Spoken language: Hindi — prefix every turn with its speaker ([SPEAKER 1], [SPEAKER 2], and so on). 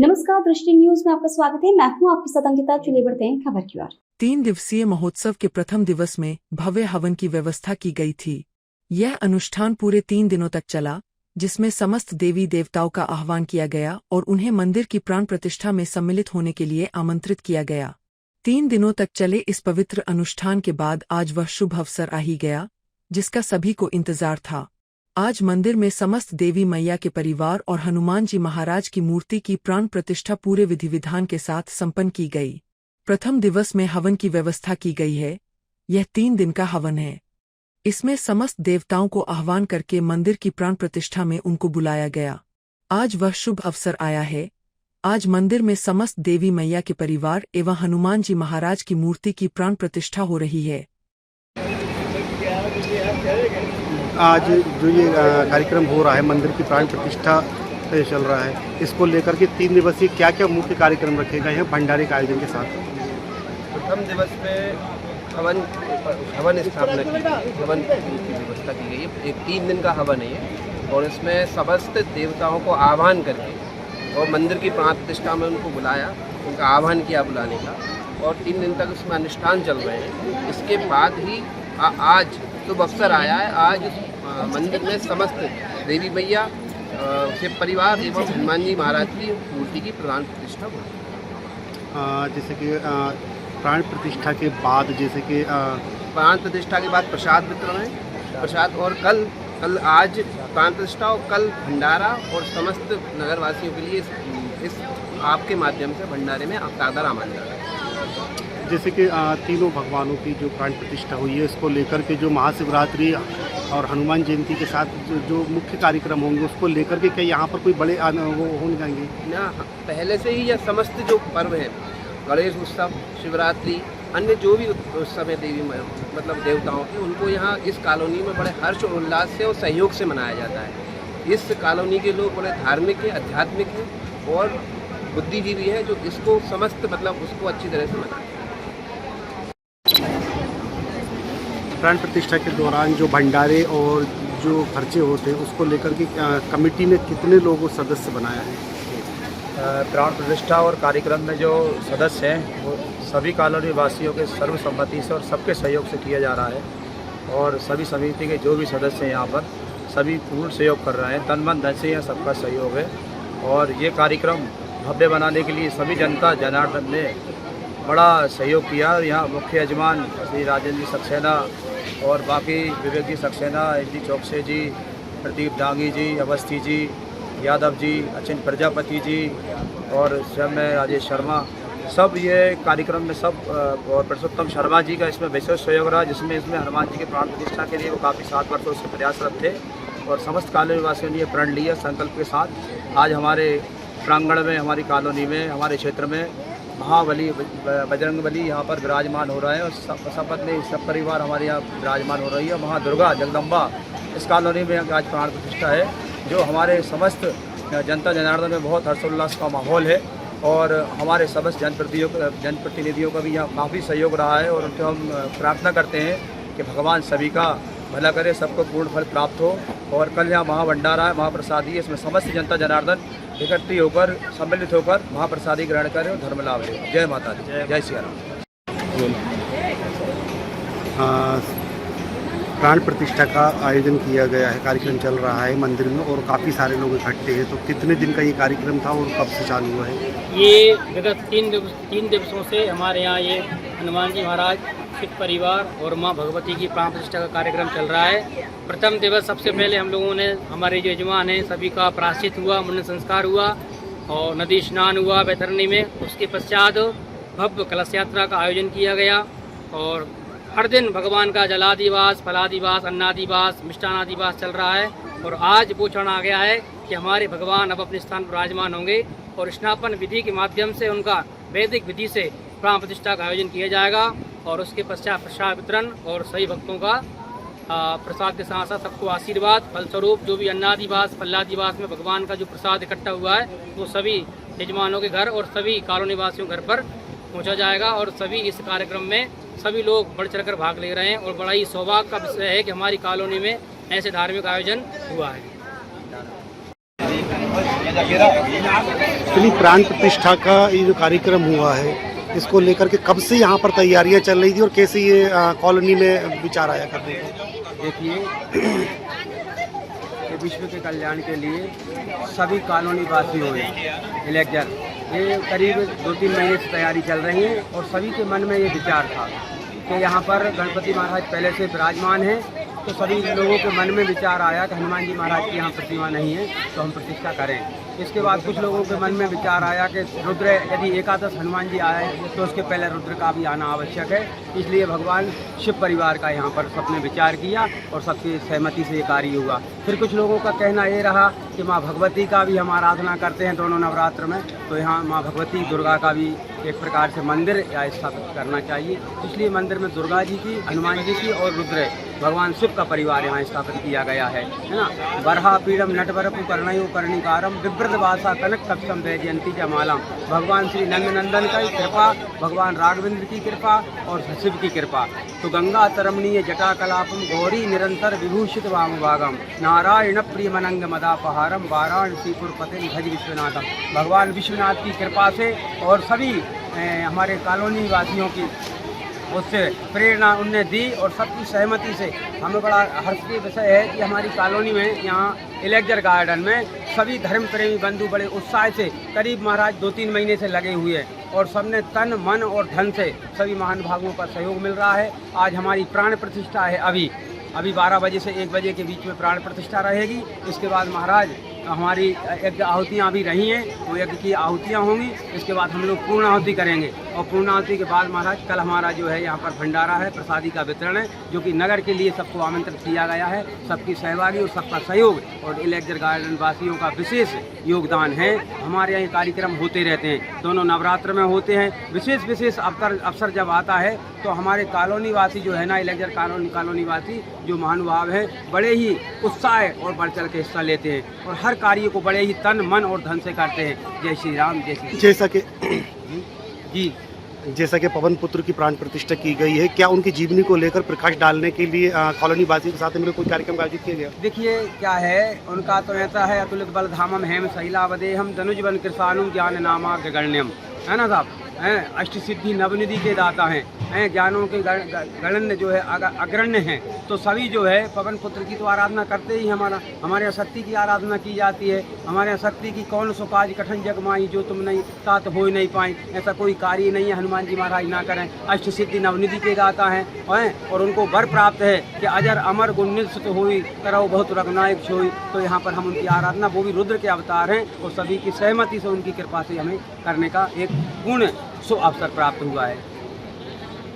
[SPEAKER 1] नमस्कार, दृष्टि न्यूज में आपका स्वागत है। मैं हूं आपके साथ अंकिता। चलिए बढ़ते हैं खबर की ओर।
[SPEAKER 2] 3 दिवसीय महोत्सव के प्रथम दिवस में भव्य हवन की व्यवस्था की गई थी। यह अनुष्ठान पूरे 3 दिनों तक चला, जिसमें समस्त देवी देवताओं का आह्वान किया गया और उन्हें मंदिर की प्राण प्रतिष्ठा में सम्मिलित होने के लिए आमंत्रित किया गया। 3 दिनों तक चले इस पवित्र अनुष्ठान के बाद आज वह शुभ अवसर आ ही गया, जिसका सभी को इंतजार था। आज मंदिर में समस्त देवी मैया के परिवार और हनुमान जी महाराज की मूर्ति की प्राण प्रतिष्ठा पूरे विधि विधान के साथ संपन्न की गई। प्रथम दिवस में हवन की व्यवस्था की गई है। यह 3 दिन का हवन है। इसमें समस्त देवताओं को आह्वान करके मंदिर की प्राण प्रतिष्ठा में उनको बुलाया गया। आज वह शुभ अवसर आया है। आज मंदिर में समस्त देवी मैया के परिवार एवं हनुमान जी महाराज की मूर्ति की प्राण प्रतिष्ठा हो रही है।
[SPEAKER 3] आज जो ये कार्यक्रम हो रहा है, मंदिर की प्राण प्रतिष्ठा चल रहा है, इसको लेकर के 3 दिवसीय क्या क्या मुख्य कार्यक्रम रखे गए हैं भंडारे के आयोजन के साथ?
[SPEAKER 4] प्रथम दिवस में हवन स्थापना की, हवन की व्यवस्था की गई है। एक 3 दिन का हवन है ये, और इसमें समस्त देवताओं को आह्वान करके और मंदिर की प्राण प्रतिष्ठा में उनको बुलाया, उनका आह्वान किया बुलाने का, और 3 दिन तक उसमें अनुष्ठान चल रहे हैं। इसके बाद ही आज शुभ अवसर आया है। आज मंदिर में समस्त देवी मैया के परिवार एवं हनुमान जी महाराज की मूर्ति की प्राण प्रतिष्ठा हुई।
[SPEAKER 3] जैसे कि प्राण प्रतिष्ठा के बाद
[SPEAKER 4] प्राण प्रतिष्ठा के बाद प्रसाद वितरण है, प्रसाद, और कल आज प्राण प्रतिष्ठा और कल भंडारा, और समस्त नगरवासियों के लिए इस आपके माध्यम से भंडारे में सादर आमंत्रण है।
[SPEAKER 3] जैसे कि तीनों भगवानों की जो प्राण प्रतिष्ठा हुई है, इसको लेकर के जो महाशिवरात्रि और हनुमान जयंती के साथ जो मुख्य कार्यक्रम होंगे, उसको लेकर के क्या यहाँ पर कोई बड़े वो होने जाएंगे
[SPEAKER 4] ना? पहले से ही यह समस्त जो पर्व है, गणेश उत्सव, शिवरात्रि, अन्य जो भी उत्सव है देवी मतलब देवताओं के, उनको यहाँ इस कॉलोनी में बड़े हर्ष और उल्लास से और सहयोग से मनाया जाता है। इस कॉलोनी के लोग बड़े धार्मिक हैं, आध्यात्मिक हैं और बुद्धिजीवी हैं, जो इसको समस्त मतलब उसको अच्छी तरह से मनाते हैं।
[SPEAKER 3] प्राण प्रतिष्ठा के दौरान जो भंडारे और जो खर्चे होते हैं, उसको लेकर के कमेटी ने कितने लोगों को सदस्य बनाया है?
[SPEAKER 5] प्राण प्रतिष्ठा और कार्यक्रम में जो सदस्य हैं वो सभी कॉलोनी वासियों के सर्वसम्मति से और सबके सहयोग से किया जा रहा है, और सभी समिति के जो भी सदस्य हैं यहाँ पर सभी पूर्ण सहयोग कर रहे हैं। तन मन धन से यह सबका सहयोग है, और ये कार्यक्रम भव्य बनाने के लिए सभी जनता जनार्दन ने बड़ा सहयोग किया। यहाँ मुख्य यजमान श्री राजेंद्र जी सक्सेना और बाकी विवेक जी सक्सेना, एच डी चौकसे जी, प्रदीप डांगी जी, अवस्थी जी, यादव जी, अचिंत प्रजापति जी और स्वयं में राजेश शर्मा, सब ये कार्यक्रम में सब, और पुरुषोत्तम शर्मा जी का इसमें विशेष सहयोग रहा, जिसमें हनुमान जी के प्राण प्रतिष्ठा के लिए वो काफ़ी 7 वर्षों से प्रयासरत थे, और समस्त कॉलोनी वासियों ने ये प्रण लिया संकल्प के साथ। आज हमारे प्रांगण में, हमारी कॉलोनी में, हमारे क्षेत्र में महाबली बजरंगबली यहाँ पर विराजमान हो रहे हैं, और सपत्नी सब परिवार हमारे यहाँ विराजमान हो रही है। महादुर्गा जगदम्बा इस कॉलोनी में आज प्राण प्रतिष्ठा है, जो हमारे समस्त जनता जनार्दन में बहुत हर्षोल्लास का माहौल है, और हमारे समस्त जनप्रतिनिधियों का भी यहाँ काफ़ी सहयोग रहा है, और उनको हम प्रार्थना करते हैं कि भगवान सभी का भला करे, सबको पूर्ण फल प्राप्त हो। और कल यहाँ महाभंडारा है, महाप्रसादी है, इसमें समस्त जनता जनार्दन इकट्ठी होकर सम्मिलित होकर महाप्रसादी ग्रहण करें और धर्म लाभ लें। जय माता दी, जय सिया राम।
[SPEAKER 3] प्राण प्रतिष्ठा का आयोजन किया गया है, कार्यक्रम चल रहा है मंदिर में, और काफ़ी सारे लोग इकट्ठे हैं। तो कितने दिन का ये कार्यक्रम था और कब से चालू हुआ है?
[SPEAKER 6] ये विगत 3 दिवसों से हमारे यहाँ ये हनुमान जी महाराज, शिव परिवार और माँ भगवती की प्राण प्रतिष्ठा का कार्यक्रम चल रहा है। प्रथम दिवस सबसे पहले हम लोगों ने, हमारे जो यजमान हैं सभी का प्रायश्चित हुआ, मुंडन संस्कार हुआ और नदी स्नान हुआ वैतरणी में। उसके पश्चात भव्य कलश यात्रा का आयोजन किया गया, और हर दिन भगवान का जलादिवास, फलादिवास, अन्नादिवास, मिष्टानादिवास चल रहा है। और आज वो क्षण आ गया है कि हमारे भगवान अब अपने स्थान पर विराजमान होंगे, और स्नापन विधि के माध्यम से उनका वैदिक विधि से प्राण प्रतिष्ठा का आयोजन किया जाएगा, और उसके पश्चात प्रसाद वितरण और सभी भक्तों का प्रसाद के साथ साथ सबको आशीर्वाद फलस्वरूप जो भी अन्नादिवास, फलादिवास में भगवान का जो प्रसाद इकट्ठा हुआ है वो सभी यजमानों के घर और सभी कॉलोनी वासियों के घर पर पहुंचा जाएगा, और सभी इस कार्यक्रम में सभी लोग बढ़ चढ़कर भाग ले रहे हैं। और बड़ा ही सौभाग्य का विषय है कि हमारी कॉलोनी में ऐसे धार्मिक आयोजन हुआ है।
[SPEAKER 3] इतनी प्राण प्रतिष्ठा का ये जो कार्यक्रम हुआ है, इसको लेकर के कब से यहाँ पर तैयारियाँ चल रही थी और कैसे ये कॉलोनी में विचार आया करने का?
[SPEAKER 7] देखिए कि विश्व के कल्याण के लिए सभी कॉलोनी वासियों ने इलेक्टर ये करीब 2-3 महीने से तैयारी चल रही है और सभी के मन में ये विचार था कि यहाँ पर गणपति महाराज पहले से विराजमान हैं, तो सभी लोगों के मन में विचार आया कि हनुमान जी महाराज की यहाँ प्रतिमा नहीं है तो हम प्रतिष्ठा करें। इसके बाद कुछ लोगों के मन में विचार आया कि रुद्र यदि एकादश हनुमान जी आए तो उसके पहले रुद्र का भी आना आवश्यक है, इसलिए भगवान शिव परिवार का यहाँ पर सबने विचार किया और सबकी सहमति से ये कार्य हुआ। फिर कुछ लोगों का कहना ये रहा कि माँ भगवती का भी हम आराधना करते हैं दोनों नवरात्र में, तो यहाँ माँ भगवती दुर्गा का भी एक प्रकार से मंदिर या स्थापित करना चाहिए, इसलिए मंदिर में दुर्गा जी की, हनुमान जी की और रुद्र भगवान शिव का परिवार यहाँ स्थापित किया गया है ना। बरहा पीड़म नटवरपु कर्णयो कर्णिकारम विवृत भाषा कनक कक्षम वैजयंती जमालम, भगवान श्री नंदनंदन की कृपा, भगवान राघवेंद्र की कृपा और शिव की कृपा। तो गंगा तरमणीय जटा कलापम गौरी निरंतर विभूषित वामभागम नारायण प्रिय मनंग मदापहारम वाराणसीपुर पते भज विश्वनाथम। भगवान विश्वनाथ की कृपा से और सभी हमारे कॉलोनी वासियों की उससे प्रेरणा उनने दी और सबकी सहमति से हमें बड़ा हर्ष की विषय है कि हमारी कॉलोनी में यहाँ इलेक्टर गार्डन में सभी धर्म प्रेमी बंधु बड़े उत्साह से करीब महाराज 2-3 महीने से लगे हुए हैं और सबने तन मन और धन से सभी महानुभावों का सहयोग मिल रहा है। आज हमारी प्राण प्रतिष्ठा है, अभी 12 बजे से 1 बजे के बीच में प्राण प्रतिष्ठा रहेगी। इसके बाद महाराज हमारी यज्ञ आहुतियाँ भी रही हैं, वो यज्ञ की आहुतियाँ होंगी। इसके बाद हम लोग पूर्ण आहुति करेंगे और पूर्ण आहुति के बाद महाराज कल हमारा जो है यहाँ पर भंडारा है, प्रसादी का वितरण है, जो कि नगर के लिए सबको आमंत्रित किया गया है। सबकी सहभागी और सबका सहयोग और इलेक्टर गार्डन वासियों का विशेष योगदान है। हमारे यहाँ कार्यक्रम होते रहते हैं, दोनों नवरात्र में होते हैं। विशेष अवसर जब आता है तो हमारे कॉलोनी वासी जो है ना, इलेक्टर कॉलोनी वासी जो महानुभाव हैं, बड़े ही उत्साह और बढ़ चढ़ के हिस्सा लेते हैं और हर कार्य को बड़े ही तन मन और धन से करते हैं। जय श्री राम, जय श्री।
[SPEAKER 3] जैसा कि पवन पुत्र की प्राण प्रतिष्ठा की गई है, क्या उनकी जीवनी को लेकर प्रकाश डालने के लिए कॉलोनी वासियों के साथ में कोई कार्यक्रम आयोजित किया गया?
[SPEAKER 7] देखिए क्या है, उनका तो ऐसा है अतुलित बल धामम हेम शैलावदेहम धनुज बन कृषाणु ज्ञान नामा गगण्यम, है ना साहब, अष्ट सिद्धि नवनिधि के दाता हैं, ज्ञानों के गणन्य जो है अग्रण्य हैं। तो सभी जो है पवन पुत्र की तो आराधना करते ही हमारे यहाँ शक्ति की आराधना की जाती है। हमारे यहाँ शक्ति की कौन सो काज कठिन जग माई जो तुम नहीं तात हो नहीं पाई, ऐसा कोई कार्य नहीं है हनुमान जी महाराज ना करें। अष्ट सिद्धि नवनिधि के दाता हैं और उनको वर प्राप्त है कि अजर अमर गुण सुत हुई करो बहुत रघुनायक छोई। तो यहाँ पर हम उनकी आराधना, वो भी रुद्र के अवतार हैं और सभी की सहमति से उनकी कृपा से हमें करने का एक पूर्ण अवसर प्राप्त हुआ है।